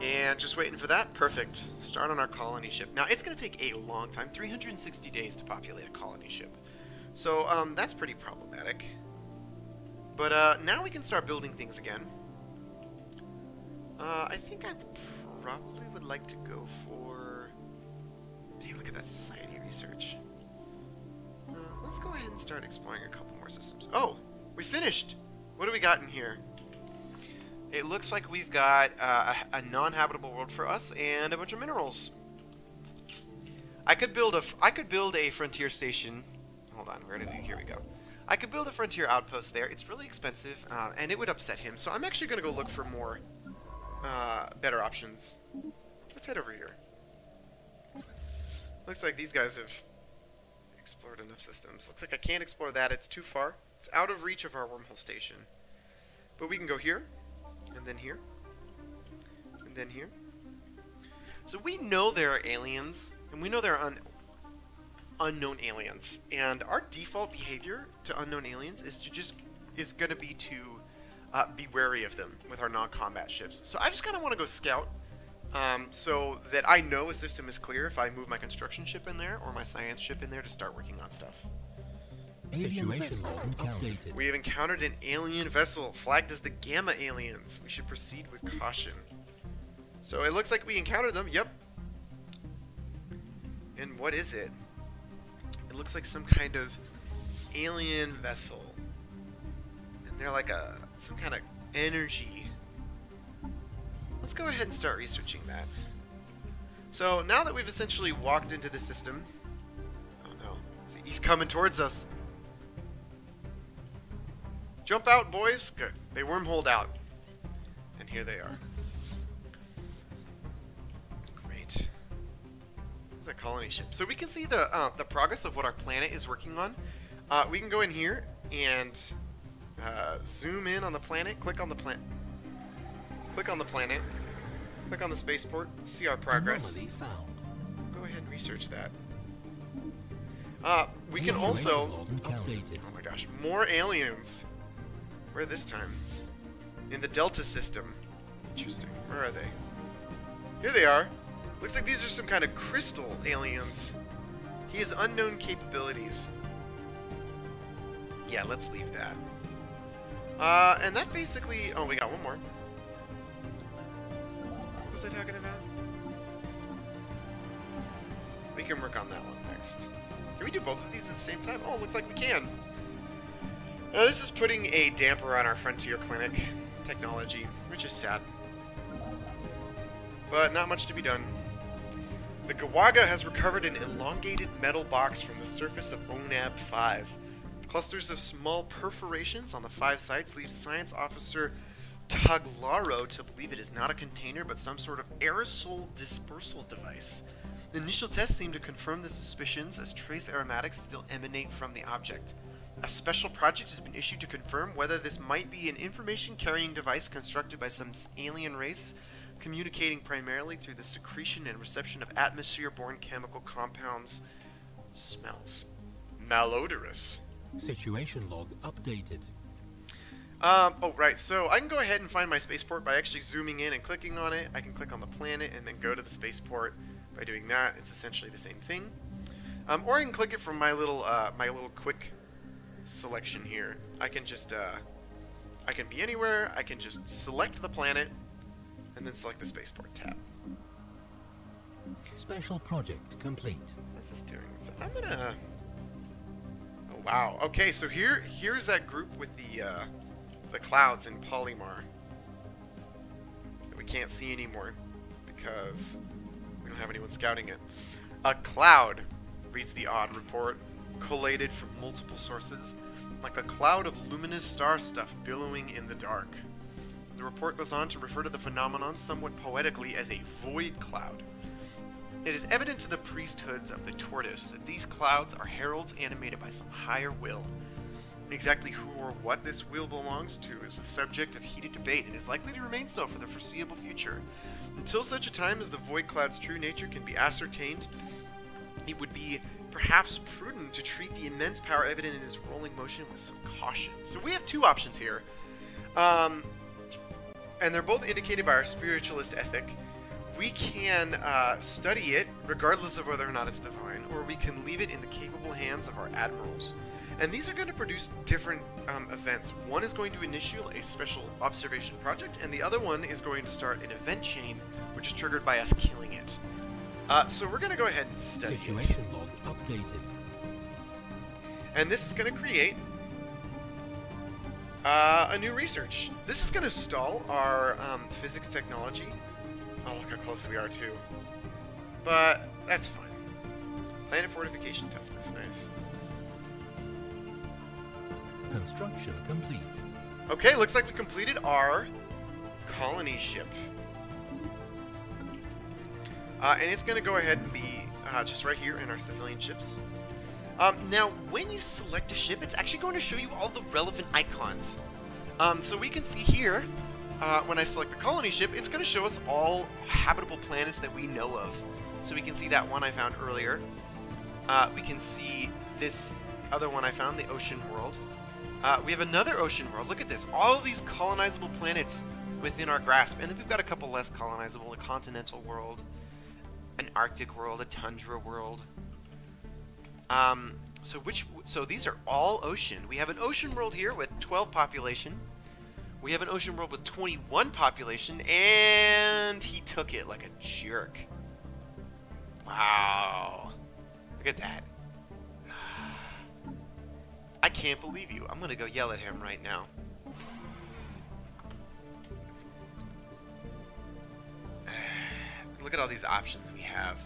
A: And just waiting for that. Perfect. Start on our colony ship. Now, it's going to take a long time, 360 days to populate a colony ship. So, that's pretty problematic. But, now we can start building things again. I think I probably would like to go for... Hey, look at that society research. Let's go ahead and start exploring a couple more systems. Oh! We finished! What do we got in here? It looks like we've got a non-habitable world for us and a bunch of minerals. I could build a frontier station. Hold on, here we go. I could build a frontier outpost there. It's really expensive, and it would upset him. So I'm actually going to go look for more better options. Let's head over here. Looks like these guys have explored enough systems. Looks like I can't explore that. It's too far. It's out of reach of our wormhole station. But we can go here. And then here. And then here. So we know there are aliens, and we know there are unknown aliens. And our default behavior to unknown aliens is going to be to be wary of them with our non-combat ships. So I just kind of want to go scout, so that I know a system is clear if I move my construction ship in there or my science ship in there to start working on stuff.
B: Situation log updated.
A: We have encountered an alien vessel, flagged as the Gamma aliens. We should proceed with caution. So it looks like we encountered them, yep. And what is it? It looks like some kind of alien vessel. And they're like some kind of energy. Let's go ahead and start researching that. So now that we've essentially walked into the system... Oh no, he's coming towards us. Jump out, boys! Good. They wormholed out. And here they are. Great. It's a colony ship. So we can see the progress of what our planet is working on. We can go in here and zoom in on the planet. Click on the planet. Click on the planet. Click on the spaceport. See our progress.
B: Anomaly found.
A: Go ahead and research that. We can also...
B: Updated.
A: Oh my gosh. More aliens. Where this time? In the Delta system. Interesting. Where are they? Here they are. Looks like these are some kind of crystal aliens. He has unknown capabilities. Yeah, let's leave that. And that basically... Oh, we got one more. What was I talking about? We can work on that one next. Can we do both of these at the same time? Oh, looks like we can. Now, this is putting a damper on our Frontier Clinic technology, which is sad. But not much to be done. The Gawaga has recovered an elongated metal box from the surface of ONAB 5. Clusters of small perforations on the 5 sites leave Science Officer Taglaro to believe it is not a container but some sort of aerosol dispersal device. The initial tests seem to confirm the suspicions as trace aromatics still emanate from the object. A special project has been issued to confirm whether this might be an information-carrying device constructed by some alien race, communicating primarily through the secretion and reception of atmosphere-borne chemical compounds. Smells malodorous.
B: Situation log updated.
A: Oh, right, so I can go ahead and find my spaceport by actually zooming in and clicking on it. I can click on the planet and then go to the spaceport. By doing that, it's essentially the same thing. Or I can click it from my little quick selection here. I can just, I can be anywhere, I can just select the planet, and then select the spaceport tab.
B: Special project complete.
A: What's this doing? So I'm gonna... Oh, wow. Okay, so here's that group with the clouds in Polymar that we can't see anymore because we don't have anyone scouting it. A cloud, reads the odd report, collated from multiple sources, like a cloud of luminous star stuff billowing in the dark. The report goes on to refer to the phenomenon somewhat poetically as a void cloud. It is evident to the priesthoods of the Tortoise that these clouds are heralds animated by some higher will. Exactly who or what this will belongs to is the subject of heated debate and is likely to remain so for the foreseeable future. Until such a time as the void cloud's true nature can be ascertained, it would be perhaps prudent to treat the immense power evident in its rolling motion with some caution. So we have two options here. And they're both indicated by our spiritualist ethic. We can study it, regardless of whether or not it's divine, or we can leave it in the capable hands of our admirals. And these are going to produce different events. One is going to initiate a special observation project, and the other one is going to start an event chain, which is triggered by us killing it. So we're going to go ahead and study
B: Situation log updated.
A: And this is going to create a new research. This is going to stall our physics technology. Oh, look how close we are, too. But that's fine. Planet fortification toughness, nice.
B: Construction complete.
A: Okay, looks like we completed our colony ship. And it's going to go ahead and be just right here in our civilian ships. Now, when you select a ship, it's actually going to show you all the relevant icons. So we can see here, when I select the colony ship, it's going to show us all habitable planets that we know of. So we can see that one I found earlier. We can see this other one I found, the ocean world. We have another ocean world. Look at this. All of these colonizable planets within our grasp. And then we've got a couple less colonizable. A continental world, an Arctic world, a tundra world. So these are all ocean. We have an ocean world here with 12 population. We have an ocean world with 21 population, and he took it like a jerk. Wow. Look at that. I can't believe you. I'm going to go yell at him right now. Look at all these options we have.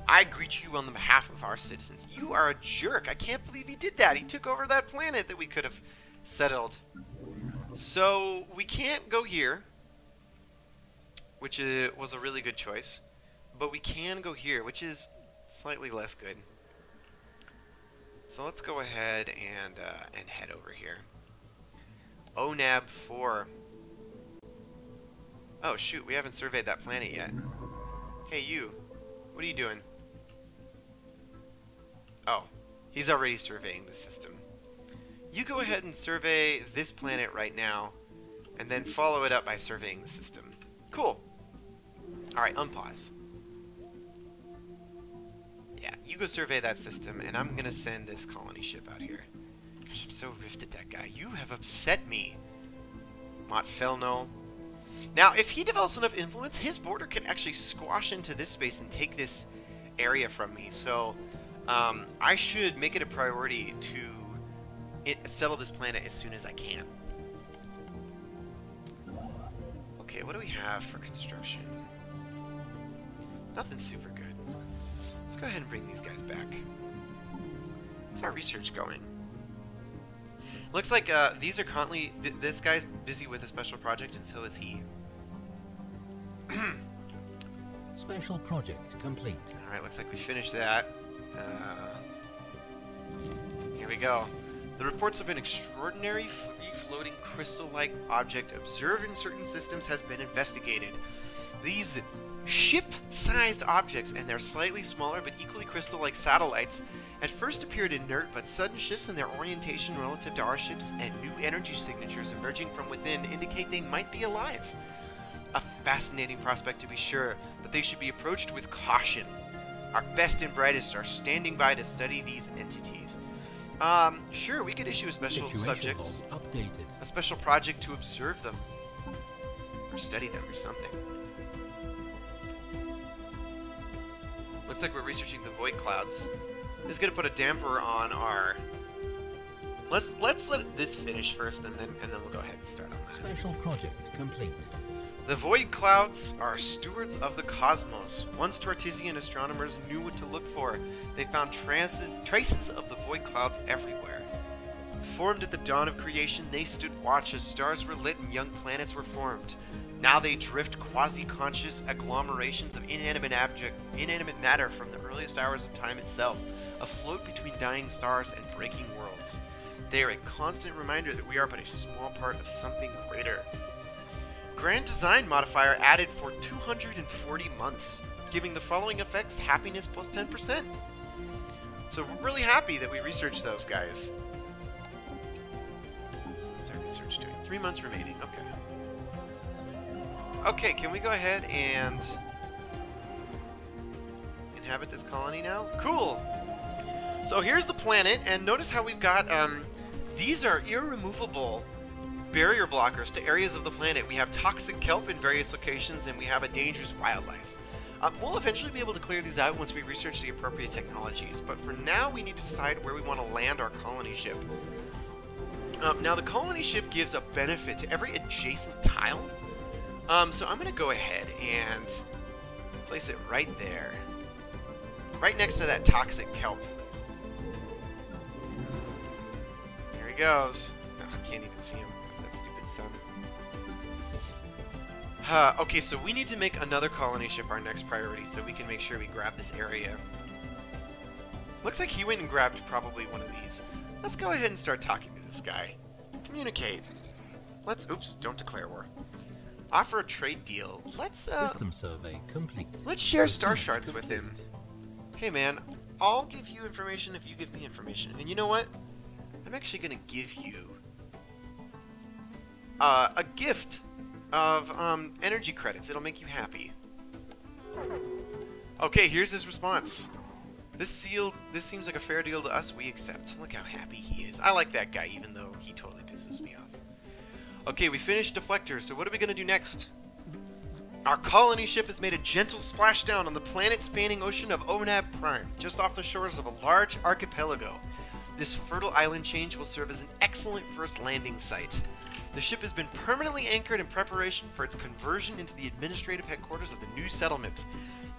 A: I greet you on the behalf of our citizens. You are a jerk. I can't believe he did that. He took over that planet that we could have settled. So we can't go here, which was a really good choice. But we can go here, which is slightly less good. So let's go ahead and head over here. ONAB 4. Oh shoot, we haven't surveyed that planet yet. Hey you, what are you doing? Oh, he's already surveying the system. You go ahead and survey this planet right now, and then follow it up by surveying the system. Cool. Alright, unpause. you go survey that system, and I'm gonna send this colony ship out here. Gosh, I'm so riffed at that guy. You have upset me. Mott Felno. Now, if he develops enough influence, his border can actually squash into this space and take this area from me. So, I should make it a priority to settle this planet as soon as I can. Okay, what do we have for construction? Nothing super good. Let's go ahead and bring these guys back. How's our research going? Looks like these are currently... this guy's busy with a special project, and so is he.
B: Special project complete.
A: Alright, looks like we finished that. Here we go. The reports of an extraordinary free-floating crystal-like object observed in certain systems has been investigated. These ship-sized objects and their slightly smaller but equally crystal-like satellites at first appeared inert, but sudden shifts in their orientation relative to our ships and new energy signatures emerging from within indicate they might be alive. A fascinating prospect to be sure, but they should be approached with caution. Our best and brightest are standing by to study these entities. Sure, we could issue a special subject,
B: Updated.
A: a special project to observe them, or study them, or something. Looks like we're researching the void clouds. This is gonna put a damper on our. Let's let this finish first, and then we'll go ahead and start on that.
B: Special project complete.
A: The void clouds are stewards of the cosmos. Once Tortoisian astronomers knew what to look for, they found traces of the void clouds everywhere. Formed at the dawn of creation, they stood watch as stars were lit and young planets were formed. Now they drift quasi-conscious agglomerations of inanimate matter from the earliest hours of time itself, afloat between dying stars and breaking worlds. They are a constant reminder that we are but a small part of something greater. Grand Design modifier added for 240 months, giving the following effects: happiness plus 10%. So we're really happy that we researched those guys. What's our research doing? 3 months remaining. Okay. Okay, can we go ahead and inhabit this colony now? Cool! So here's the planet, and notice how we've got, these are irremovable barrier blockers to areas of the planet. We have toxic kelp in various locations, and we have a dangerous wildlife. We'll eventually be able to clear these out once we research the appropriate technologies, but for now we need to decide where we want to land our colony ship. Now the colony ship gives a benefit to every adjacent tile, so I'm going to go ahead and place it right there, right next to that toxic kelp. There he goes. Oh, I can't even see him. Okay, so we need to make another colony ship our next priority so we can make sure we grab this area. Looks like he went and grabbed probably one of these. Let's go ahead and start talking to this guy. Communicate. Let's, oops, don't declare war. Offer a trade deal. Let's,
B: System survey complete.
A: Let's share star shards with him. Hey man, I'll give you information if you give me information. And you know what? I'm actually gonna give you a gift of energy credits. It'll make you happy. Okay, here's his response. This seems like a fair deal to us. We accept. Look how happy he is. I like that guy, even though he totally pisses me off. Okay, we finished deflectors, so what are we gonna do next? Our colony ship has made a gentle splashdown on the planet-spanning ocean of Onab Prime, just off the shores of a large archipelago. This fertile island change will serve as an excellent first landing site. The ship has been permanently anchored in preparation for its conversion into the administrative headquarters of the new settlement.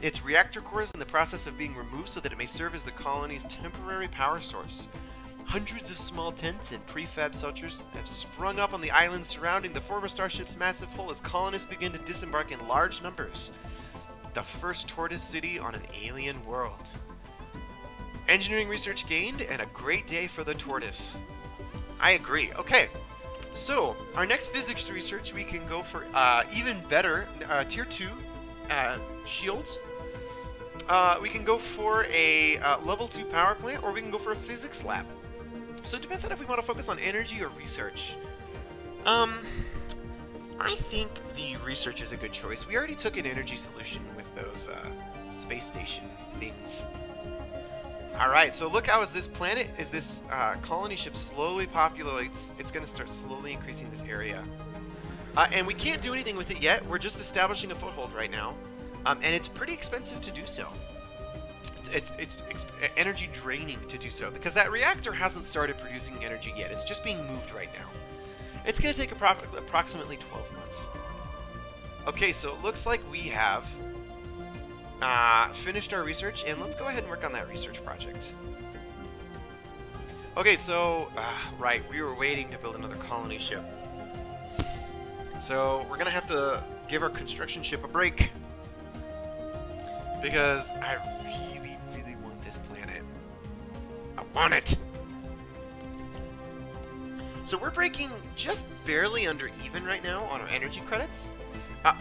A: Its reactor core is in the process of being removed so that it may serve as the colony's temporary power source. Hundreds of small tents and prefab structures have sprung up on the islands surrounding the former starship's massive hull as colonists begin to disembark in large numbers. The first Tortoise city on an alien world. Engineering research gained, and a great day for the Tortoise. I agree. Okay. So, our next physics research, we can go for even better tier 2 shields. We can go for a level 2 power plant, or we can go for a physics lab. So it depends on if we want to focus on energy or research. I think the research is a good choice. We already took an energy solution with those space station things. Alright, so look how as this planet, as this colony ship slowly populates, it's going to start slowly increasing this area. And we can't do anything with it yet. We're just establishing a foothold right now. And it's pretty expensive to do so. It's energy draining to do so, because that reactor hasn't started producing energy yet. It's just being moved right now. It's going to take approximately 12 months. Okay, so it looks like we have finished our research, and let's go ahead and work on that research project. Okay, so, right, we were waiting to build another colony ship. So, we're going to have to give our construction ship a break. Because I really, really want this planet. I want it! So we're breaking just barely under even right now on our energy credits.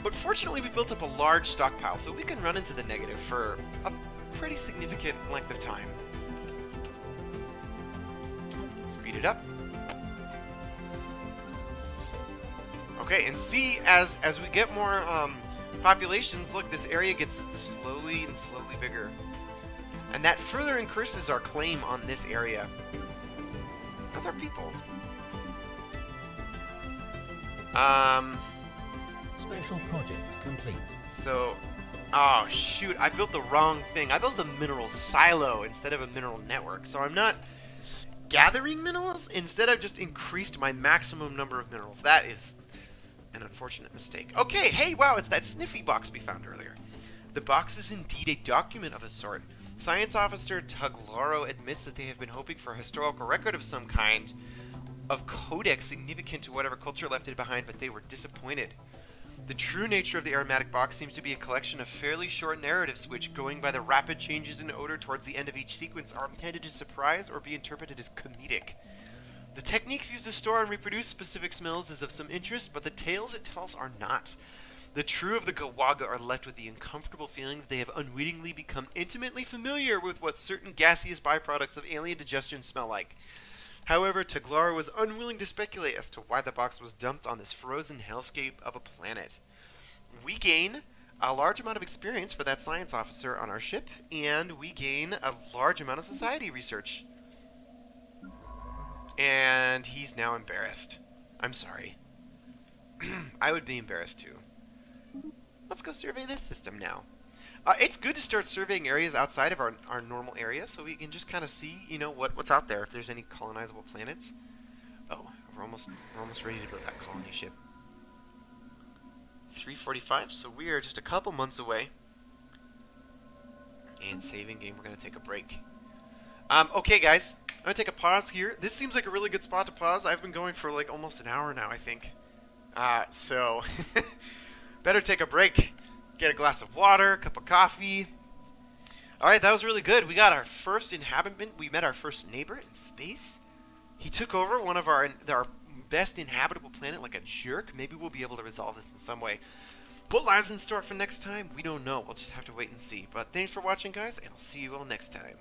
A: But fortunately, we built up a large stockpile, so we can run into the negative for a pretty significant length of time. Speed it up. Okay, and see, as we get more populations, look, this area gets slowly and slowly bigger. And that further increases our claim on this area. How's our people?
B: Special project complete.
A: So, oh shoot, I built the wrong thing. I built a mineral silo instead of a mineral network. So I'm not gathering minerals. Instead, I've just increased my maximum number of minerals. That is an unfortunate mistake. Okay, hey, wow, it's that sniffy box we found earlier. The box is indeed a document of a sort. Science Officer Tuglaro admits that they have been hoping for a historical record of some kind of codex significant to whatever culture left it behind, but they were disappointed. The true nature of the aromatic box seems to be a collection of fairly short narratives which, going by the rapid changes in odor towards the end of each sequence, are intended to surprise or be interpreted as comedic. The techniques used to store and reproduce specific smells is of some interest, but the tales it tells are not. The true of the Gawaga are left with the uncomfortable feeling that they have unwittingly become intimately familiar with what certain gaseous byproducts of alien digestion smell like. However, Tuglaro was unwilling to speculate as to why the box was dumped on this frozen hellscape of a planet. We gain a large amount of experience for that science officer on our ship, and we gain a large amount of society research. And he's now embarrassed. I'm sorry. I would be embarrassed too. Let's go survey this system now. It's good to start surveying areas outside of our normal area, so we can just kind of see, you know, what's out there, if there's any colonizable planets. Oh, we're almost ready to build that colony ship. 3:45, so we are just a couple months away. And saving game, we're going to take a break. Okay, guys, I'm going to take a pause here. This seems like a really good spot to pause. I've been going for like almost an hour now, I think. So, better take a break. Get a glass of water, a cup of coffee. Alright, that was really good. We got our first inhabitant. We met our first neighbor in space. He took over one of our best inhabitable planet like a jerk. Maybe we'll be able to resolve this in some way. What lies in store for next time? We don't know. We'll just have to wait and see. But thanks for watching, guys, and I'll see you all next time.